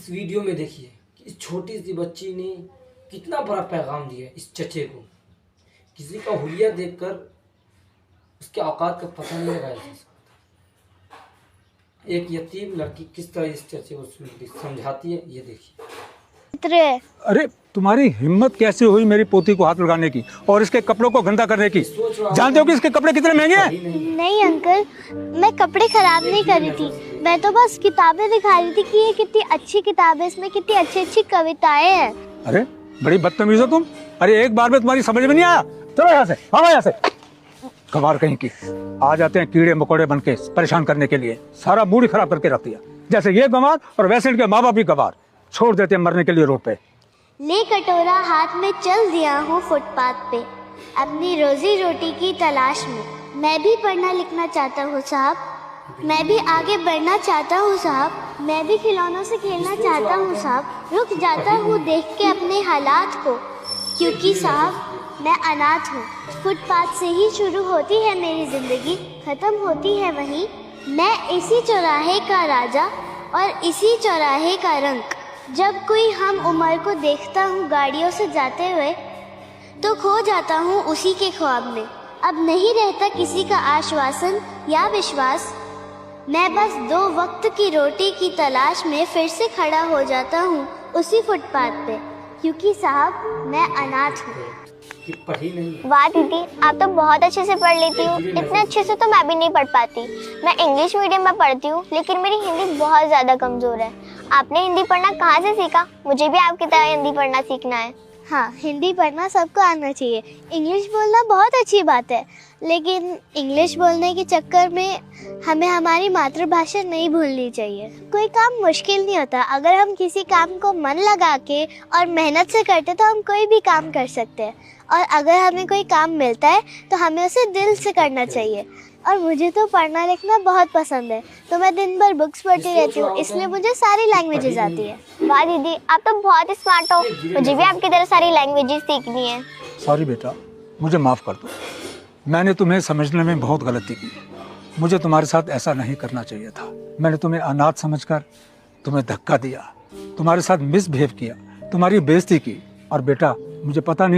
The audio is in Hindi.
इस वीडियो में देखिए कि इस छोटी सी बच्ची ने कितना बड़ा पैगाम दिया इस चचे को। किसी का हुलिया देखकर उसके औकात का पता नहीं लगाया जा सकता। एक यतीम लड़की किस तरह इस चचे को समझाती है, ये देखिए। अरे तुम्हारी हिम्मत कैसे हुई मेरी पोती को हाथ लगाने की और इसके कपड़ों को गंदा करने की? जानते हो कि इसके कपड़े कितने महंगे हैं? नहीं अंकल, मैं कपड़े खराब नहीं कर रही थी। मैं तो बस किताबें दिखा रही थी कि ये कितनी अच्छी किताब है, इसमें कितनी अच्छी अच्छी कविताएं हैं। अरे बड़ी बदतमीज हो तुम। अरे एक बार में तुम्हारी समझ में नहीं आया? चलो यहाँ से, भागो यहाँ से। गवार कहीं की आ जाते हैं कीड़े मकोड़े बन के परेशान करने के लिए। सारा मूड ही खराब करके रख दिया। जैसे ये गंवार और वैसे इनके माँ बाप भी गंवार, छोड़ देते हैं मरने के लिए रोड पे। ले कटोरा हाथ में चल दिया हूँ फुटपाथ पे, अपनी रोजी रोटी की तलाश में। मैं भी पढ़ना लिखना चाहता हूँ साहब, मैं भी आगे बढ़ना चाहता हूँ साहब, मैं भी खिलौनों से खेलना चाहता हूँ साहब। रुक जाता हूँ देख के अपने हालात को, क्योंकि साहब मैं अनाथ हूँ। फुटपाथ से ही शुरू होती है मेरी जिंदगी, खत्म होती है वहीं। मैं इसी चौराहे का राजा और इसी चौराहे का रंक। जब कोई हम उम्र को देखता हूँ गाड़ियों से जाते हुए, तो खो जाता हूँ उसी के ख्वाब में। अब नहीं रहता किसी का आश्वासन या विश्वास, मैं बस 2 वक्त की रोटी की तलाश में फिर से खड़ा हो जाता हूँ उसी फुटपाथ पे, क्योंकि साहब मैं अनाथ हूँ। पढ़ी नहीं। वाह दीदी, आप तो बहुत अच्छे से पढ़ लेती हो। इतने अच्छे से तो मैं भी नहीं पढ़ पाती। मैं इंग्लिश मीडियम में पढ़ती हूँ, लेकिन मेरी हिंदी बहुत ज़्यादा कमज़ोर है। आपने हिंदी पढ़ना कहाँ से सीखा? मुझे भी आपकी तरह हिंदी पढ़ना सीखना है। हाँ, हिंदी पढ़ना सबको आना चाहिए। इंग्लिश बोलना बहुत अच्छी बात है, लेकिन इंग्लिश बोलने के चक्कर में हमें हमारी मातृभाषा नहीं भूलनी चाहिए। कोई काम मुश्किल नहीं होता, अगर हम किसी काम को मन लगा के और मेहनत से करते तो हम कोई भी काम कर सकते हैं। और अगर हमें कोई काम मिलता है तो हमें उसे दिल से करना चाहिए। और मुझे तो पढ़ना लिखना बहुत पसंद है, तो मैं दिन भर बुक्स पढ़ती रहती हूँ, इसलिए मुझे सारी लैंग्वेजेस आती है। वाह दीदी, आप तो बहुत स्मार्ट हो। मुझे भी आपकी तरह सारी लैंग्वेजेस सीखनी है। सॉरी बेटा, मुझे माफ़ कर दो। मैंने तुम्हें समझने में बहुत गलती की। मुझे तुम्हारे साथ ऐसा नहीं करना चाहिए था। मैंने तुम्हें अनाथ समझकर तुम्हें धक्का दिया, तुम्हारे साथ मिसबिहेव किया, तुम्हारी बेइज्जती की। और बेटा, मुझे पता नहीं